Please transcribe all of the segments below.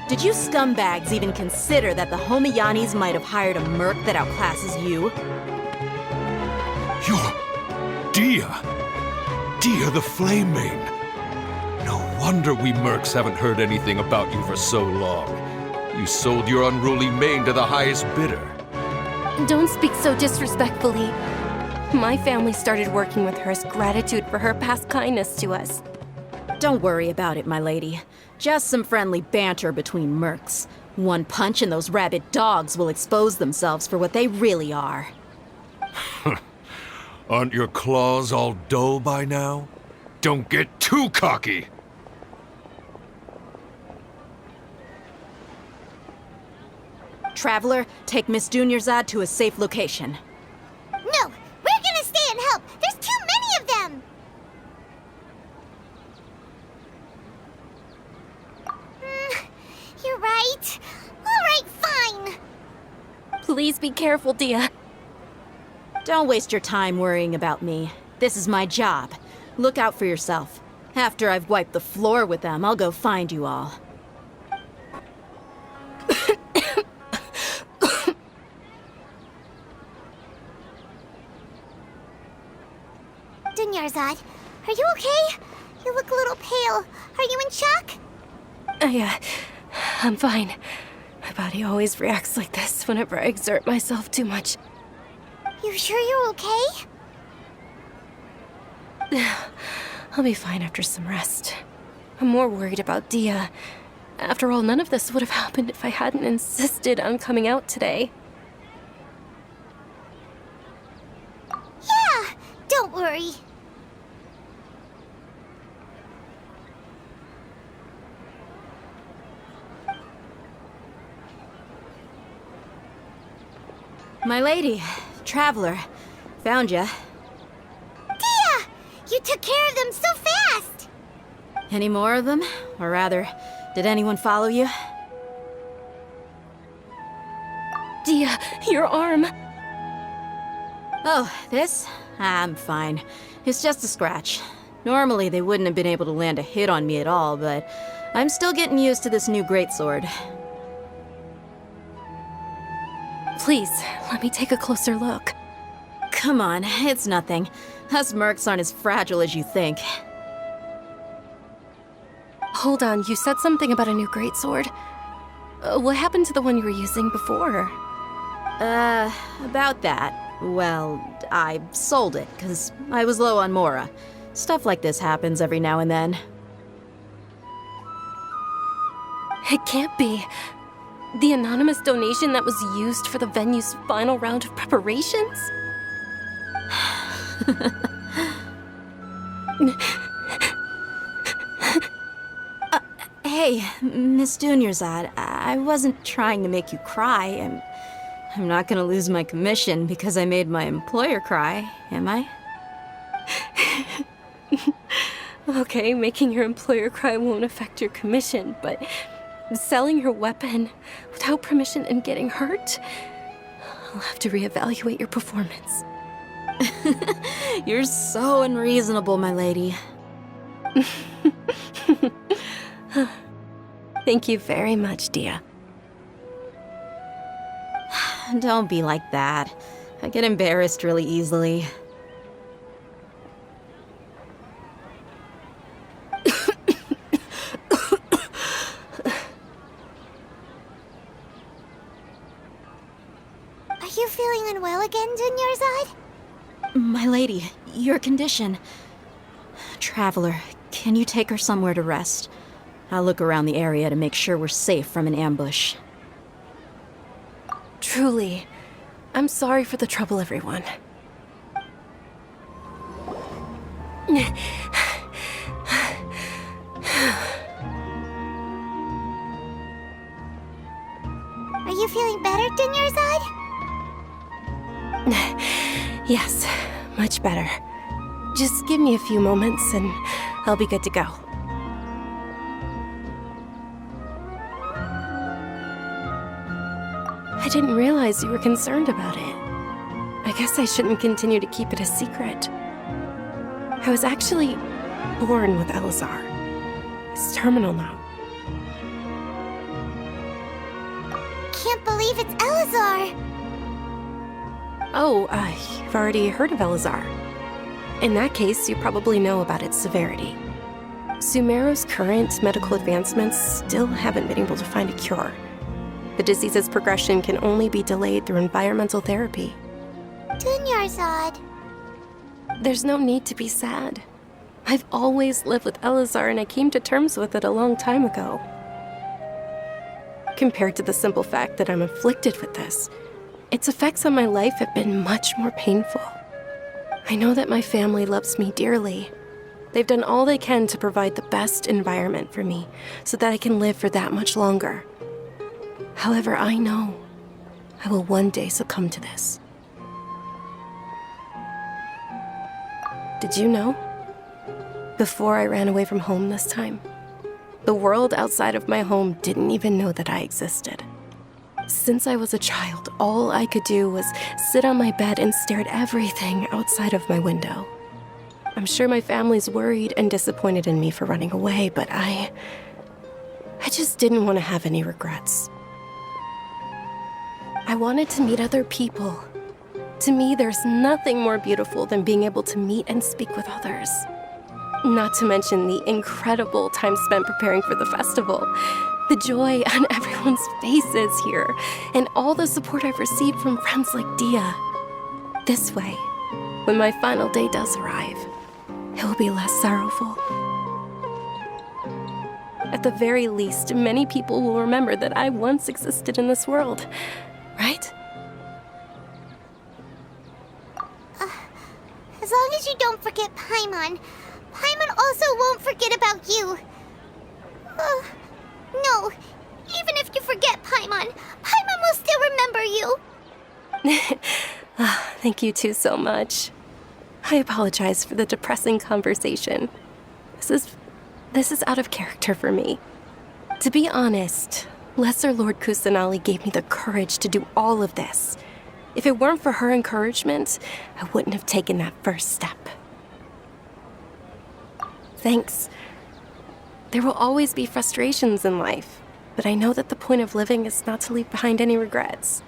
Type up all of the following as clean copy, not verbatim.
Did you scumbags even consider that the Homiyanis might have hired a merc that outclasses you? You're... Dia! Dia the Flame Main! No wonder we mercs haven't heard anything about you for so long. You sold your unruly mane to the highest bidder. Don't speak so disrespectfully. My family started working with her as gratitude for her past kindness to us. Don't worry about it, my lady. Just some friendly banter between mercs. One punch and those rabid dogs will expose themselves for what they really are. Aren't your claws all dull by now? Don't get too cocky! Traveler, take Miss Dunyarzad to a safe location. No! We're gonna stay and help! There's too many of them! You're right. Alright, fine. Please be careful, Dia. Don't waste your time worrying about me. This is my job. Look out for yourself. After I've wiped the floor with them, I'll go find you all. Dunyarzad, are you okay? You look a little pale. Are you in shock? I'm fine. My body always reacts like this whenever I exert myself too much. You sure you're okay? I'll be fine after some rest. I'm more worried about Dia. After all, none of this would have happened if I hadn't insisted on coming out today. Yeah, don't worry. My lady, Traveler, found ya. Dia! You took care of them so fast! Any more of them? Or rather, did anyone follow you? Dia, your arm! Oh, this? I'm fine. It's just a scratch. Normally they wouldn't have been able to land a hit on me at all, but I'm still getting used to this new greatsword. Please, let me take a closer look. Come on, it's nothing. Us mercs aren't as fragile as you think. Hold on, you said something about a new greatsword. What happened to the one you were using before? About that. Well, I sold it, because I was low on Mora. Stuff like this happens every now and then. It can't be. The anonymous donation that was used for the venue's final round of preparations? Hey, Miss Dunyarzad, I wasn't trying to make you cry. I'm not gonna lose my commission because I made my employer cry, am I? Okay, making your employer cry won't affect your commission, but selling your weapon without permission and getting hurt? I'll have to reevaluate your performance. You're so unreasonable, my lady. Thank you very much, Dia. Don't be like that. I get embarrassed really easily. Are you feeling unwell again, Dunyarzad? My lady, your condition. Traveler, can you take her somewhere to rest? I'll look around the area to make sure we're safe from an ambush. Truly, I'm sorry for the trouble, everyone. Are you feeling better, Dunyarzad? Yes, much better. Just give me a few moments and I'll be good to go. I didn't realize you were concerned about it. I guess I shouldn't continue to keep it a secret. I was actually born with Elazar. It's terminal now. believe it's Elazar. Oh, you've already heard of Elazar. In that case, you probably know about its severity. Sumeru's current medical advancements still haven't been able to find a cure. The disease's progression can only be delayed through environmental therapy. Dunyarzad. There's no need to be sad. I've always lived with Elazar, and I came to terms with it a long time ago. Compared to the simple fact that I'm afflicted with this, its effects on my life have been much more painful. I know that my family loves me dearly. They've done all they can to provide the best environment for me so that I can live for that much longer. However, I know I will one day succumb to this. Did you know? Before I ran away from home this time, the world outside of my home didn't even know that I existed. Since I was a child, all I could do was sit on my bed and stare at everything outside of my window. I'm sure my family's worried and disappointed in me for running away, but I just didn't want to have any regrets. I wanted to meet other people. To me, there's nothing more beautiful than being able to meet and speak with others. Not to mention the incredible time spent preparing for the festival, the joy on everyone's faces here, and all the support I've received from friends like Dia. This way, when my final day does arrive, it will be less sorrowful. At the very least, many people will remember that I once existed in this world, right? As long as you don't forget Paimon, Paimon also won't forget about you. No, even if you forget Paimon, Paimon will still remember you. Thank you two so much. I apologize for the depressing conversation. This is out of character for me. To be honest, Lesser Lord Kusanali gave me the courage to do all of this. If it weren't for her encouragement, I wouldn't have taken that first step. Thanks. There will always be frustrations in life, but I know that the point of living is not to leave behind any regrets.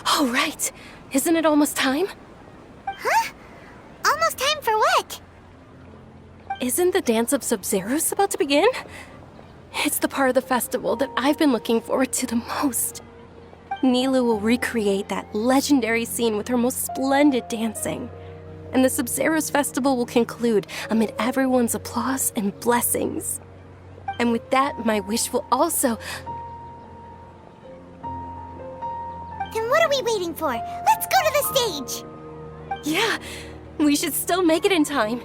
Oh, right. Isn't it almost time? Huh? Almost time for what? Isn't the Dance of Sub-Zeros about to begin? It's the part of the festival that I've been looking forward to the most. Nilu will recreate that legendary scene with her most splendid dancing. And the Sub-Zeros festival will conclude amid everyone's applause and blessings. And with that, my wish will also... Then what are we waiting for? Let's go to the stage! Yeah, we should still make it in time.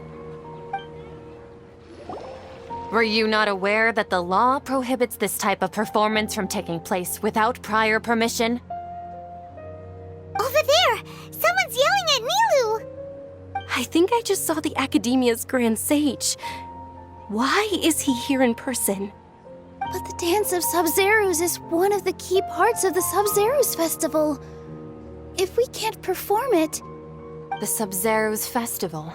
Were you not aware that the law prohibits this type of performance from taking place without prior permission? Over there! Someone's yelling at Nilu! I think I just saw the Academia's Grand Sage. Why is he here in person? But the Dance of Sub-Zeros is one of the key parts of the Sub-Zeros festival. If we can't perform it... The Sub-Zeros Festival.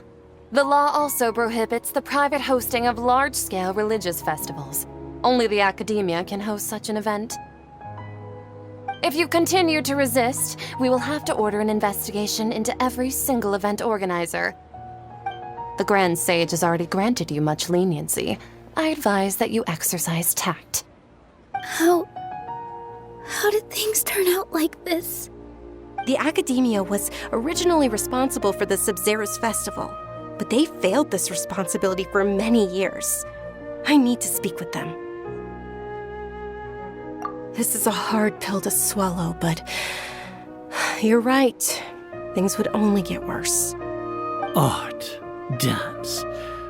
The law also prohibits the private hosting of large-scale religious festivals. Only the Academia can host such an event. If you continue to resist, we will have to order an investigation into every single event organizer. The Grand Sage has already granted you much leniency. I advise that you exercise tact. How did things turn out like this? The Academia was originally responsible for the Sub-Zeros festival, but they failed this responsibility for many years. I need to speak with them. This is a hard pill to swallow, but you're right. Things would only get worse. Art, dance.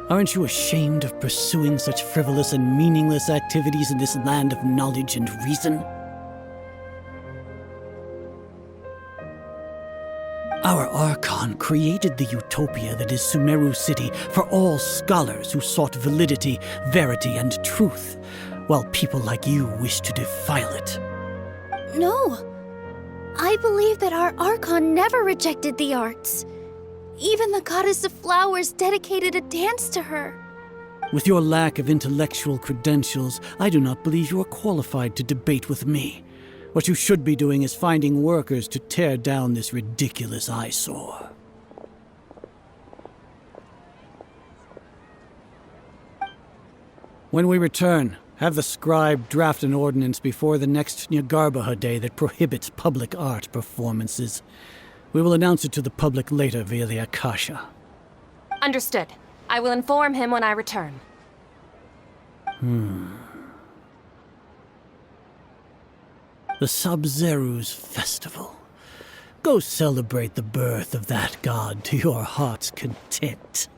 Aren't you ashamed of pursuing such frivolous and meaningless activities in this land of knowledge and reason? Our Archon created the utopia that is Sumeru City for all scholars who sought validity, verity, and truth, while people like you wish to defile it. No. I believe that our Archon never rejected the arts. Even the goddess of flowers dedicated a dance to her. With your lack of intellectual credentials, I do not believe you are qualified to debate with me. What you should be doing is finding workers to tear down this ridiculous eyesore. When we return, have the scribe draft an ordinance before the next Nyagarbha day that prohibits public art performances. We will announce it to the public later via the Akasha. Understood. I will inform him when I return. The Sub-Zeru's festival. Go celebrate the birth of that god to your heart's content.